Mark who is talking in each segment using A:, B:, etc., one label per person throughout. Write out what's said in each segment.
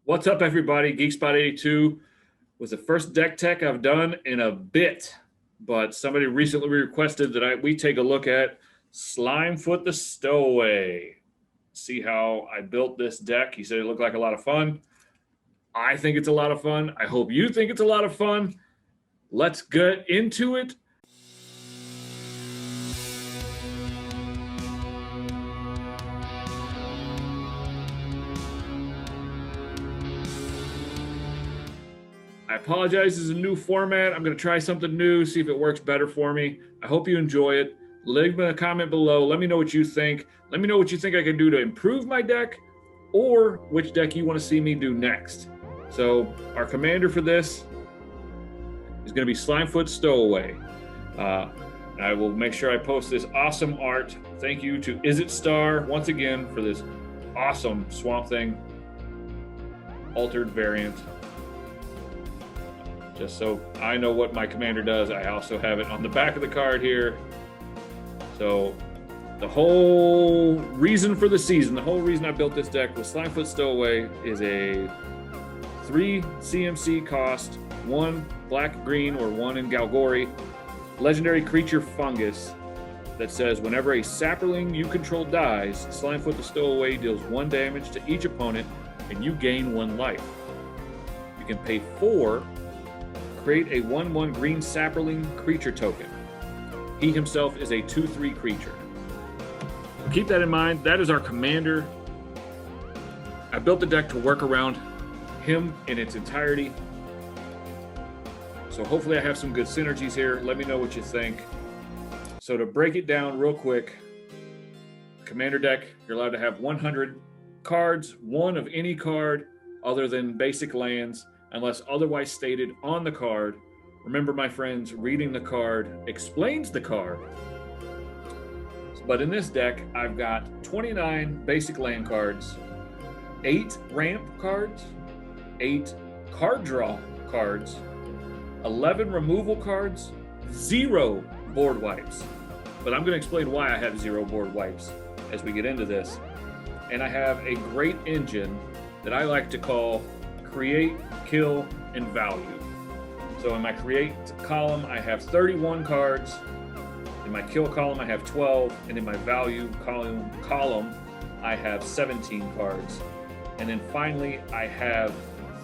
A: What's up, everybody? GeekSpot82 was the first deck tech I've done in a bit, but somebody recently requested that we take a look at Slimefoot the Stowaway. See how I built this deck. He said it looked like a lot of fun. I think it's a lot of fun. I hope you think it's a lot of fun. Let's get into it. I apologize, this is a new format. I'm going to try something new, see if it works better for me. I hope you enjoy it. Leave me a comment below. Let me know what you think. Let me know what you think I can do to improve my deck or which deck you want to see me do next. So our commander for this is going to be Slimefoot Stowaway. I will make sure I post this awesome art. Thank you to IzzetStar once again for this awesome Swamp Thing altered variant. Just so I know what my commander does, I also have it on the back of the card here. So the whole reason for the season, the whole reason I built this deck with Slimefoot Stowaway is a 3 CMC cost, 1 black-green or 1 in Galgori, legendary creature Fungus that says whenever a Sapling you control dies, Slimefoot the Stowaway deals 1 damage to each opponent and you gain 1 life. You can pay 4, create a 1/1 green Sacraling creature token. He himself is a 2/3 creature. Keep that in mind. That is our commander. I built the deck to work around him in its entirety. So hopefully I have some good synergies here. Let me know what you think. So to break it down real quick, commander deck, you're allowed to have 100 cards, 1 of any card other than basic lands, unless otherwise stated on the card. Remember, my friends, reading the card explains the card. But in this deck, I've got 29 basic land cards, 8 ramp cards, 8 card draw cards, 11 removal cards, 0 board wipes. But I'm going to explain why I have 0 board wipes as we get into this. And I have a great engine that I like to call create, kill, and value. So in my create column, I have 31 cards. In my kill column, I have 12. And in my value column, I have 17 cards. And then finally, I have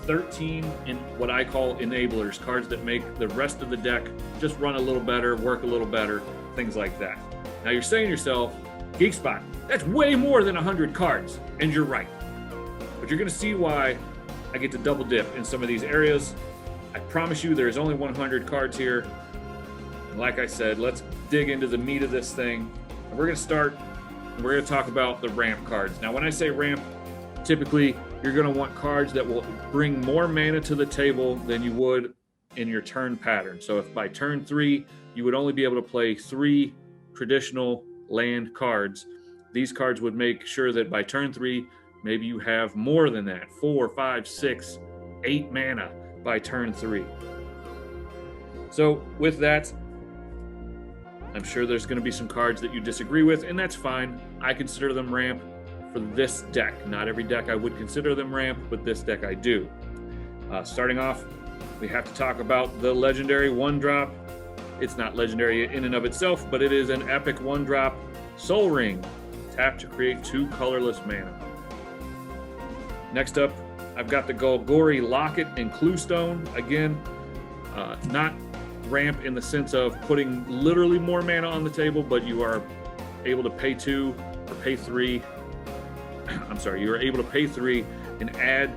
A: 13 in what I call enablers, cards that make the rest of the deck just run a little better, work a little better, things like that. Now you're saying to yourself, GeekSpot, that's way more than 100 cards. And you're right. But you're going to see why I get to double dip in some of these areas. I promise you there's only 100 cards here. And like I said, let's dig into the meat of this thing. And we're going to start, and we're going to talk about the ramp cards. Now, when I say ramp, typically you're going to want cards that will bring more mana to the table than you would in your turn pattern. So if by turn 3, you would only be able to play 3 traditional land cards, these cards would make sure that by turn 3, maybe you have more than that, 4, 5, 6, 8 mana by turn 3. So with that, I'm sure there's going to be some cards that you disagree with, and that's fine. I consider them ramp for this deck. Not every deck I would consider them ramp, but this deck I do. Starting off, we have to talk about the legendary 1-drop. It's not legendary in and of itself, but it is an epic 1-drop Soul Ring. Tap to create 2 colorless mana. Next up, I've got the Galgori Locket and Cluestone. Again, not ramp in the sense of putting literally more mana on the table, but you are able to pay 2 or pay 3. I'm sorry, you are able to pay 3 and add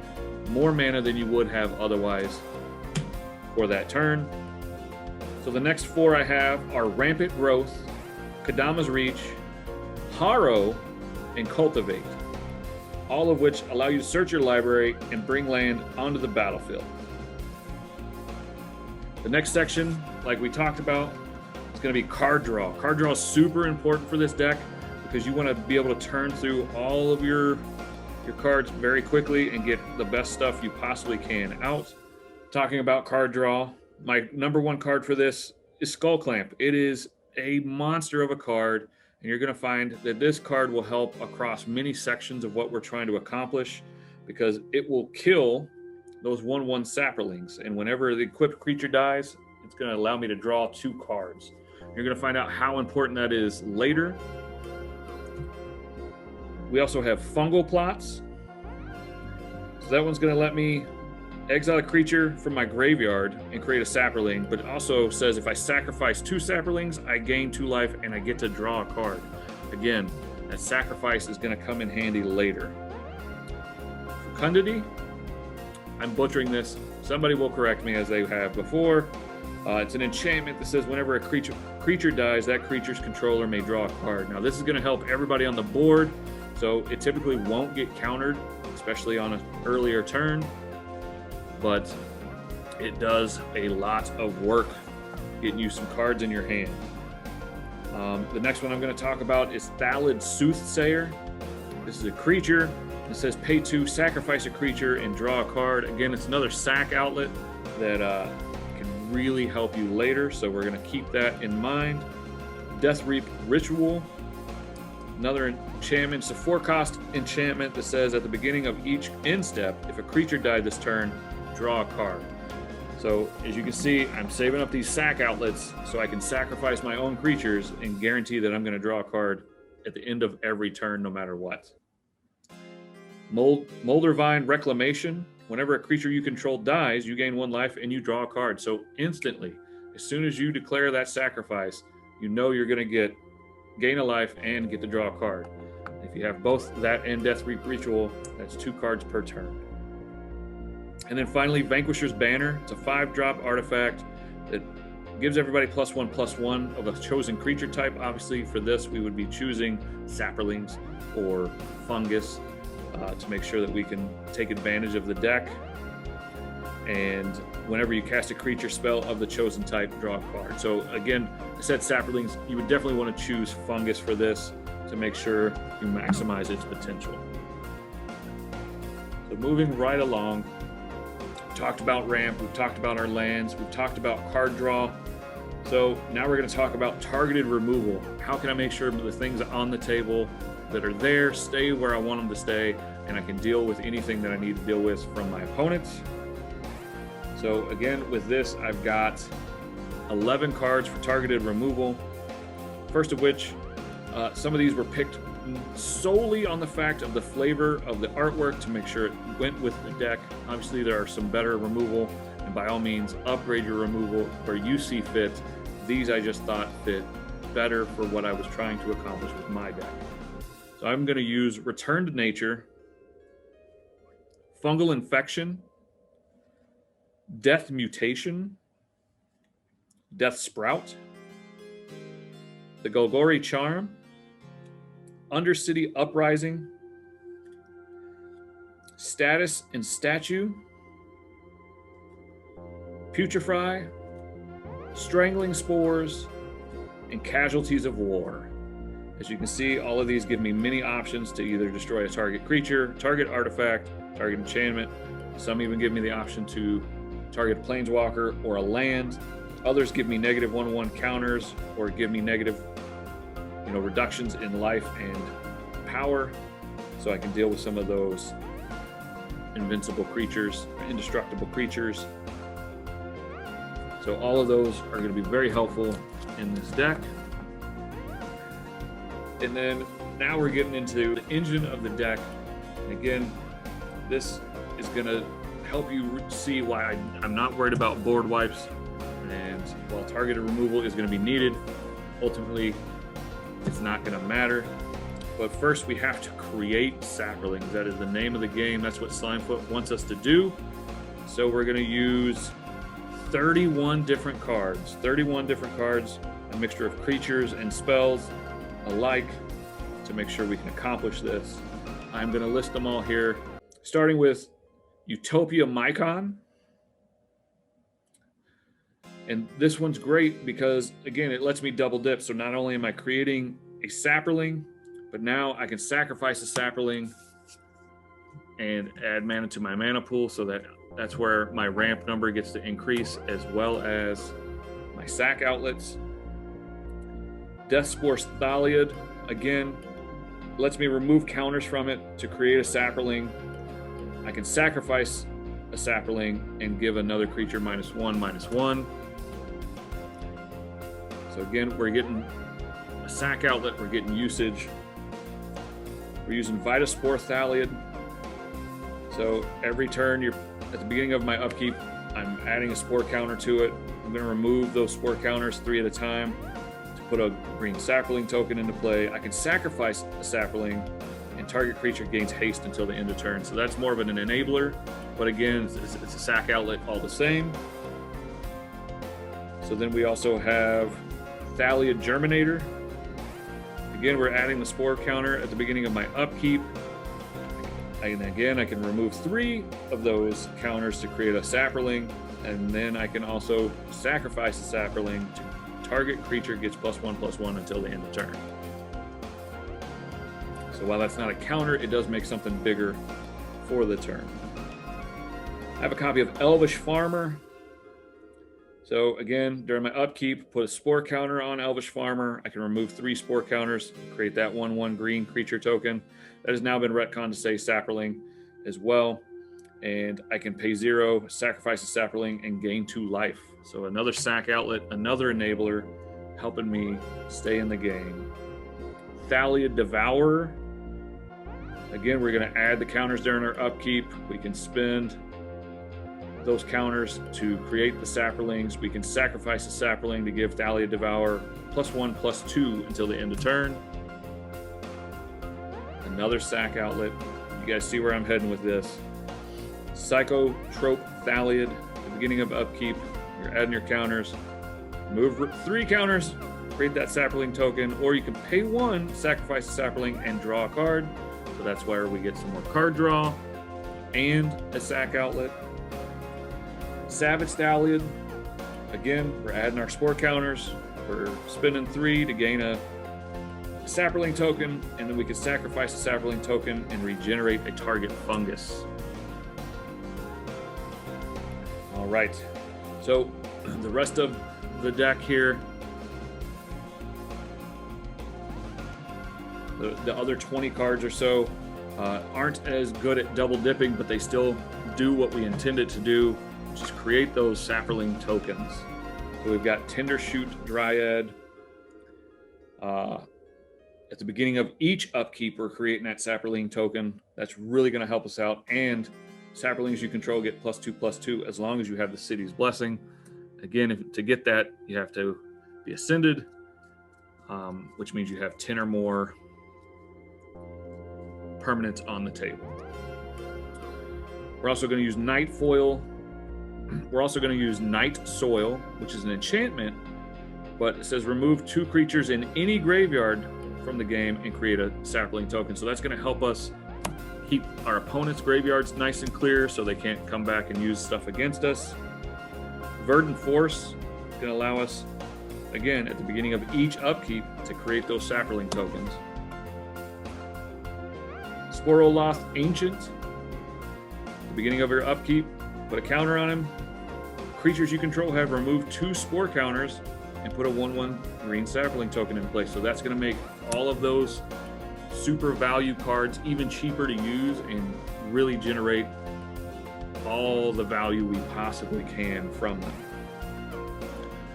A: more mana than you would have otherwise for that turn. So the next 4 I have are Rampant Growth, Kadama's Reach, Harrow, and Cultivate, all of which allow you to search your library and bring land onto the battlefield. The next section, like we talked about, is going to be card draw. Card draw is super important for this deck because you want to be able to turn through all of your cards very quickly and get the best stuff you possibly can out. Talking about card draw, my number 1 card for this is Skull Clamp. It is a monster of a card. And you're going to find that this card will help across many sections of what we're trying to accomplish. because it will kill those 1/1 saplings. And whenever the equipped creature dies, it's going to allow me to draw 2 cards. You're going to find out how important that is later. We also have Fungal Plots. So that one's going to let me exile a creature from my graveyard and create a sapling, but it also says if I sacrifice 2 saplings, I gain 2 life and I get to draw a card. Again, that sacrifice is going to come in handy later. Fecundity, I'm butchering this. Somebody will correct me as they have before. It's an enchantment that says whenever a creature dies, that creature's controller may draw a card. Now, this is going to help everybody on the board, so it typically won't get countered, especially on an earlier turn, but it does a lot of work getting you some cards in your hand. The next one I'm going to talk about is Thallid Soothsayer. This is a creature. It says pay 2, sacrifice a creature, and draw a card. Again, it's another sack outlet that can really help you later, so we're going to keep that in mind. Deathreap Ritual, another enchantment. It's a 4-cost enchantment that says at the beginning of each end step, if a creature died this turn, draw a card. So as you can see, I'm saving up these sack outlets so I can sacrifice my own creatures and guarantee that I'm going to draw a card at the end of every turn, no matter what. Moldervine Reclamation. Whenever a creature you control dies, you gain 1 life and you draw a card. So instantly, as soon as you declare that sacrifice, you know you're going to gain a life and get to draw a card. If you have both that and Deathreap Ritual, that's 2 cards per turn. And then finally, Vanquisher's Banner. It's a 5-drop artifact that gives everybody +1/+1 of a chosen creature type. Obviously, for this, we would be choosing Saplings or Fungus to make sure that we can take advantage of the deck. And whenever you cast a creature spell of the chosen type, draw a card. So again, I said Saplings, you would definitely want to choose Fungus for this to make sure you maximize its potential. So moving right along, we talked about ramp, we've talked about our lands, we've talked about card draw. So now we're going to talk about targeted removal. How can I make sure the things on the table that are there stay where I want them to stay, and I can deal with anything that I need to deal with from my opponents? So again, with this, I've got 11 cards for targeted removal. First of which, some of these were picked solely on the fact of the flavor of the artwork to make sure it went with the deck. Obviously, there are some better removal, and by all means, upgrade your removal where you see fit. These I just thought fit better for what I was trying to accomplish with my deck. So I'm going to use Return to Nature, Fungal Infection, Death Mutation, Death Sprout, the Golgari Charm, Undercity Uprising, Status and Statue, Putrefy, Strangling Spores, and Casualties of War. As you can see, all of these give me many options to either destroy a target creature, target artifact, target enchantment. Some even give me the option to target a planeswalker or a land. Others give me -1/1 counters or give me negative, reductions in life and power, so I can deal with some of those invincible creatures, indestructible creatures. So all of those are going to be very helpful in this deck. And then now we're getting into the engine of the deck. And again, this is going to help you see why I'm not worried about board wipes. And while targeted removal is going to be needed, ultimately it's not going to matter. But first we have to create saplings. That is the name of the game. That's what Slimefoot wants us to do. So we're going to use 31 different cards. 31 different cards, a mixture of creatures and spells alike, to make sure we can accomplish this. I'm going to list them all here, starting with Utopia Mycon. And this one's great because, again, it lets me double dip. So not only am I creating a sapling, but now I can sacrifice a sapling and add mana to my mana pool, so that's where my ramp number gets to increase, as well as my sack outlets. Deathspore Thaliad, again, lets me remove counters from it to create a sapling. I can sacrifice a sapling and give another creature -1/-1. So again, we're getting a sack outlet, we're getting usage. We're using Spore Flower. So every turn, at the beginning of my upkeep, I'm adding a spore counter to it. I'm going to remove those spore counters 3 at a time to put a green sapling token into play. I can sacrifice a sapling, and target creature gains haste until the end of turn. So that's more of an enabler, but again, it's a sack outlet all the same. So then we also have Thalia Germinator. Again, we're adding the spore counter at the beginning of my upkeep. And again, I can remove 3 of those counters to create a sapling, and then I can also sacrifice a sapling to target creature gets +1/+1 until the end of turn. So while that's not a counter, it does make something bigger for the turn. I have a copy of Elvish Farmer. So again, during my upkeep, put a spore counter on Elvish Farmer. I can remove 3 spore counters, create that 1/1 green creature token. That has now been retconned to say sapling as well. And I can pay 0, sacrifice a sapling, and gain 2 life. So another sack outlet, another enabler, helping me stay in the game. Thalia Devourer. Again, we're going to add the counters during our upkeep. We can spend those counters to create the saplings. We can sacrifice a sapling to give Thalia Devourer +1/+2 until the end of turn. Another sack outlet. You guys see where I'm heading with this. Psychotrope Thalia. At the beginning of upkeep, you're adding your counters. Move 3 counters, create that sapling token, or you can pay 1, sacrifice a sapling, and draw a card. So that's where we get some more card draw and a sack outlet. Savage Thalia. Again, we're adding our spore counters. We're spending 3 to gain a sapling token, and then we can sacrifice a sapling token and regenerate a target fungus. All right, so the rest of the deck here, the other 20 cards or so aren't as good at double dipping, but they still do what we intended to do, which is create those sapling tokens. So we've got Tendershoot Dryad. At the beginning of each upkeep, we're creating that sapling token. That's really going to help us out. And saplings you control get +2/+2 as long as you have the City's Blessing. Again, to get that, you have to be ascended, which means you have 10 or more permanents on the table. We're also going to use Night Foil. We're also going to use Night Soil, which is an enchantment, but it says remove 2 creatures in any graveyard from the game and create a sapling token. So that's going to help us keep our opponent's graveyards nice and clear so they can't come back and use stuff against us. Verdant Force is going to allow us, again, at the beginning of each upkeep to create those sapling tokens. Sporoloth Ancient. At the beginning of your upkeep, put a counter on him. Creatures you control have removed 2 spore counters and put a 1/1 green sapling token in place. So that's going to make all of those super value cards even cheaper to use and really generate all the value we possibly can from them.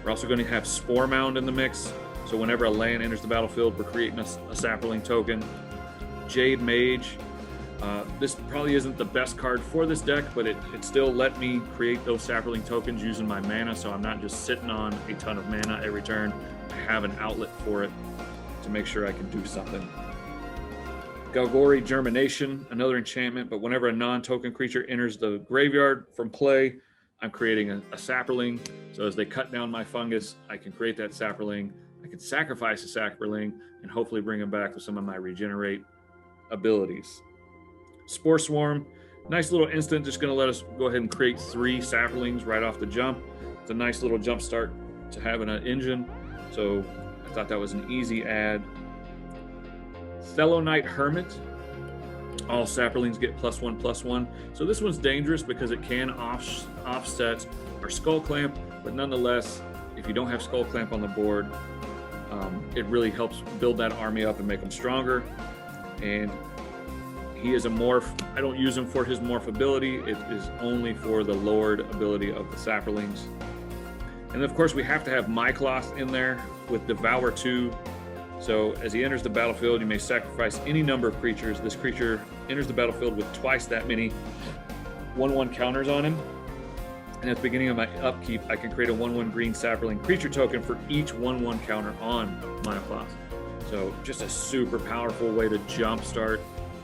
A: We're also going to have Spore Mound in the mix. So whenever a land enters the battlefield, we're creating a sapling token. Jade Mage. This probably isn't the best card for this deck, but it still let me create those sapling tokens using my mana, so I'm not just sitting on a ton of mana every turn. I have an outlet for it to make sure I can do something. Galgori Germination, another enchantment, but whenever a non-token creature enters the graveyard from play, I'm creating a sapling. So as they cut down my fungus, I can create that sapling. I can sacrifice a sapling and hopefully bring them back with some of my regenerate abilities. Spore Swarm, nice little instant, just going to let us go ahead and create 3 saplings right off the jump. It's a nice little jump start to having an engine, so I thought that was an easy add. Thelonite Hermit, all saplings get +1/+1. So this one's dangerous because it can offset our Skull Clamp, but nonetheless, if you don't have Skull Clamp on the board, it really helps build that army up and make them stronger. And He is a morph. I don't use him for his morph ability. It is only for the Lord ability of the Saplings. And of course, we have to have Mycloth in there with Devour 2. So as he enters the battlefield, you may sacrifice any number of creatures. This creature enters the battlefield with twice that many 1/1 counters on him. And at the beginning of my upkeep, I can create a 1/1 green sapling creature token for each 1/1 counter on Mycloth. So just a super powerful way to jumpstart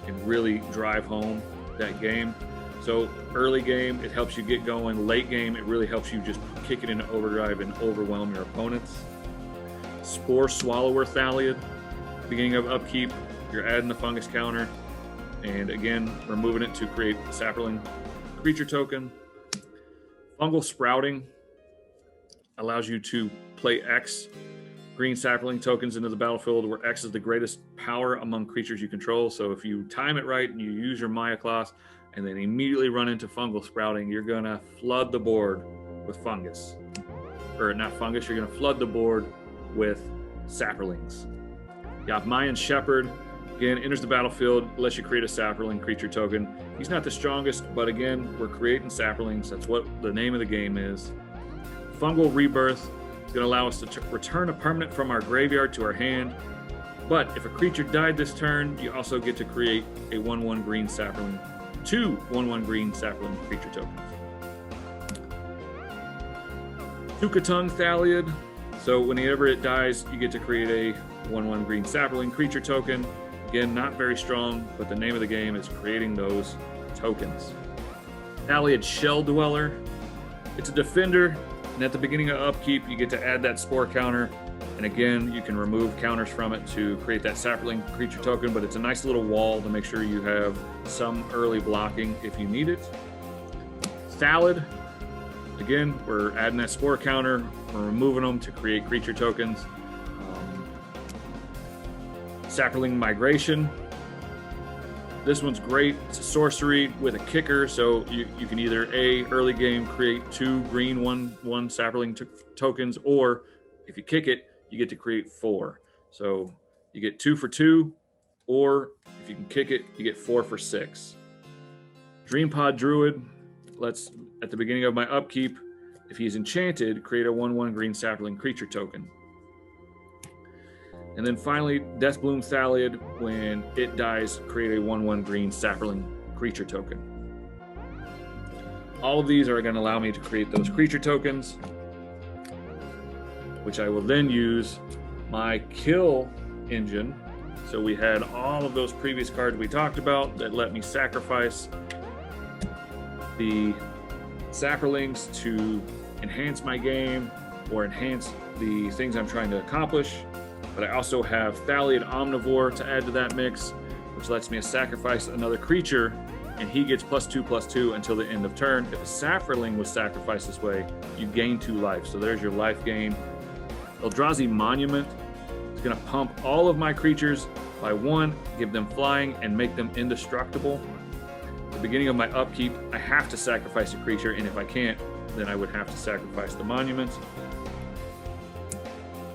A: and really drive home that game. So early game, it helps you get going. Late game, it really helps you just kick it into overdrive and overwhelm your opponents. Spore Swallower Thaliad. Beginning of upkeep, you're adding the fungus counter. And again, removing it to create a sapling creature token. Fungal Sprouting allows you to play X green sapling tokens into the battlefield, where X is the greatest power among creatures you control. So if you time it right and you use your Mycloth and then immediately run into Fungal Sprouting, you're going to flood the board with fungus. Or not fungus, you're going to flood the board with saplings. You have Mayan Shepherd. Again, enters the battlefield unless you create a sapling creature token. He's not the strongest, but again, we're creating saplings. That's what the name of the game is. Fungal Rebirth is going to allow us to return a permanent from our graveyard to our hand. But if a creature died this turn, you also get to create a 1/1 green sapling, 2 1/1 green sapling creature tokens. Tukatung Thaliad. So whenever it dies, you get to create a 1/1 green sapling creature token. Again, not very strong, but the name of the game is creating those tokens. Thaliad Shell Dweller. It's a defender, and at the beginning of upkeep, you get to add that spore counter. And again, you can remove counters from it to create that sapling creature token, but it's a nice little wall to make sure you have some early blocking if you need it. Thallid. Again, we're adding that spore counter. We're removing them to create creature tokens. Sacraling Migration. This one's great. It's a sorcery with a kicker, so you can either early game create 2 green 1/1 sapling tokens, or if you kick it, you get to create 4. So you get 2 for 2, or if you can kick it, you get 4 for 6. Dreampod Druid. Let's, at the beginning of my upkeep, if he's enchanted, create a 1/1 green sapling creature token. And then finally, Deathbloom Thaliad. When it dies, create a 1/1 green sapling creature token. All of these are going to allow me to create those creature tokens, which I will then use my kill engine. So we had all of those previous cards we talked about that let me sacrifice the saplings to enhance my game or enhance the things I'm trying to accomplish. But I also have Thaliad Omnivore to add to that mix, which lets me sacrifice another creature, and he gets +2/+2 until the end of turn. If a sapling was sacrificed this way, you gain 2 life. So there's your life gain. Eldrazi Monument is going to pump all of my creatures by 1, give them flying, and make them indestructible. At the beginning of my upkeep, I have to sacrifice a creature, and if I can't, then I would have to sacrifice the monument.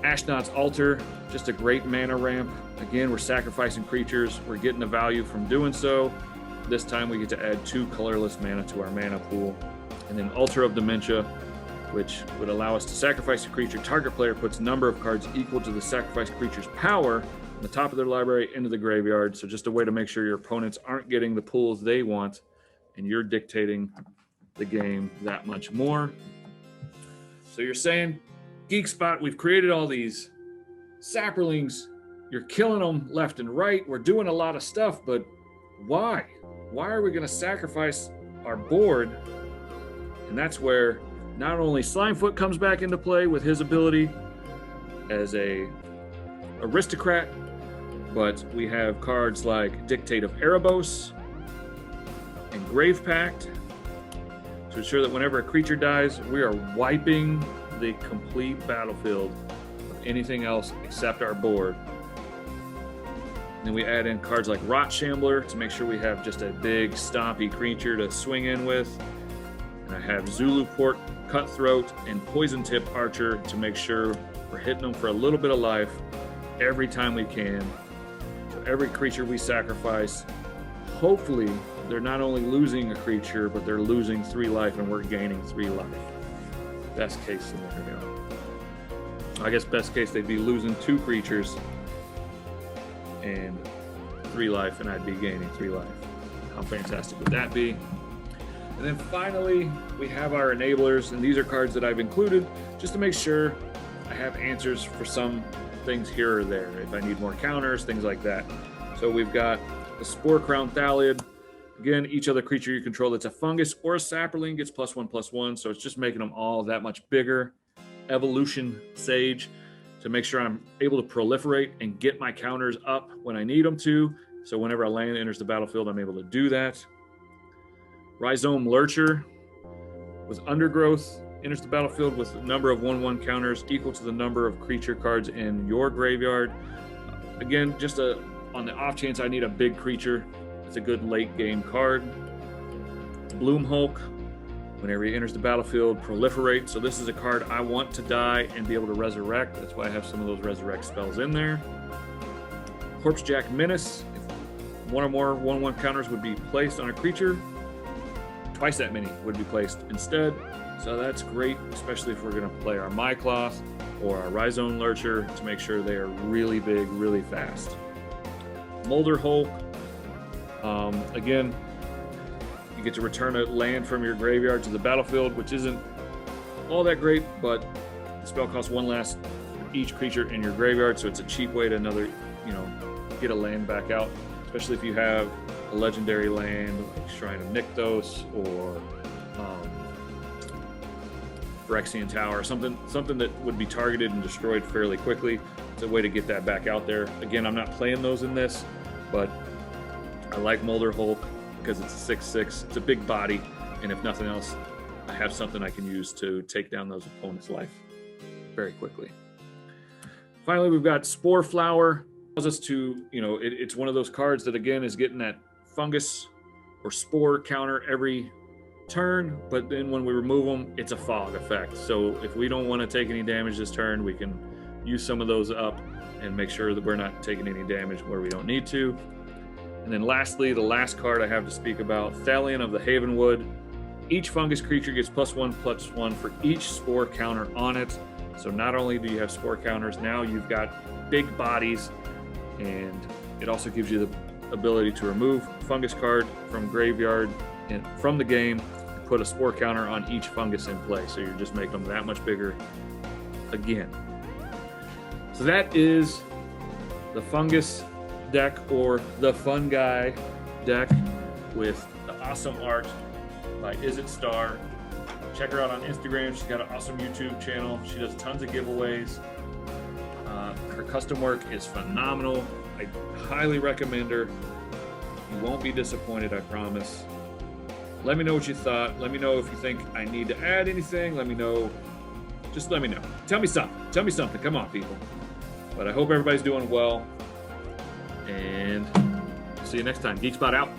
A: Ashnod's Altar, just a great mana ramp. Again, we're sacrificing creatures. We're getting the value from doing so. This time we get to add 2 colorless mana to our mana pool. And then Altar of Dementia, which would allow us to sacrifice a creature. Target player puts number of cards equal to the sacrificed creature's power on the top of their library into the graveyard. So just a way to make sure your opponents aren't getting the pools they want, and you're dictating the game that much more. So you're saying, Geek Spot, we've created all these saplings. You're killing them left and right. We're doing a lot of stuff, but why? Why are we going to sacrifice our board? And that's where not only Slimefoot comes back into play with his ability as a aristocrat, but we have cards like Dictate of Erebos and Grave Pact to ensure that whenever a creature dies, we are wiping the complete battlefield of anything else except our board. And then we add in cards like Rot Shambler to make sure we have just a big stompy creature to swing in with. And I have Zulu Port Cutthroat and Poison Tip Archer to make sure we're hitting them for a little bit of life every time we can. So every creature we sacrifice hopefully they're not only losing a creature, but they're losing 3 life and we're gaining 3 life. Best case scenario. I guess best case they'd be losing 2 creatures and 3 life, and I'd be gaining 3 life. How fantastic would that be? And then finally, we have our enablers, and these are cards that I've included just to make sure I have answers for some things here or there. If I need more counters, things like that. So we've got the Spore Crown Thaliad. Again, each other creature you control that's a fungus or a sapling gets +1/+1, so it's just making them all that much bigger. Evolution Sage to make sure I'm able to proliferate and get my counters up when I need them to. So whenever a land enters the battlefield, I'm able to do that. Rhizome Lurcher with Undergrowth enters the battlefield with a number of 1/1 counters equal to the number of creature cards in your graveyard. Again, just on the off chance I need a big creature, it's a good late game card. Bloom Hulk, whenever he enters the battlefield, proliferate. So this is a card I want to die and be able to resurrect. That's why I have some of those resurrect spells in there. Corpsejack Menace, if 1 or more 1/1 counters would be placed on a creature, twice that many would be placed instead. So that's great, especially if we're going to play our Mycloth or our Rhizome Lurcher to make sure they are really big, really fast. Molder Hulk, again, you get to return a land from your graveyard to the battlefield, which isn't all that great, but the spell costs 1 less each creature in your graveyard, so it's a cheap way to get a land back out, especially if you have a legendary land like Shrine of Nykthos or Phyrexian Tower, something that would be targeted and destroyed fairly quickly. It's a way to get that back out there. Again, I'm not playing those in this, but I like Molder Hulk because it's a 6/6. It's a big body, and if nothing else, I have something I can use to take down those opponents' life very quickly. Finally, we've got Spore Flower. Allows us to, it's one of those cards that, again, is getting that fungus or spore counter every turn, but then when we remove them, it's a fog effect. So if we don't want to take any damage this turn, we can use some of those up and make sure that we're not taking any damage where we don't need to. And then lastly, the last card I have to speak about, Thalion of the Havenwood. Each fungus creature gets +1/+1 for each spore counter on it. So not only do you have spore counters, now you've got big bodies, and it also gives you the ability to remove fungus card from graveyard and from the game and put a spore counter on each fungus in play. So you're just making them that much bigger again. So that is the fungus deck, or the fun guy deck, with the awesome art by IzzetStar. Check her out on Instagram. She's got an awesome YouTube channel. She does tons of giveaways. Her custom work is phenomenal. I highly recommend her. You won't be disappointed, I promise. Let me know what you thought. Let me know if you think I need to add anything. Let me know. Just let me know. Tell me something. Tell me something. Come on, people. But I hope everybody's doing well. And see you next time. GeekSpot out.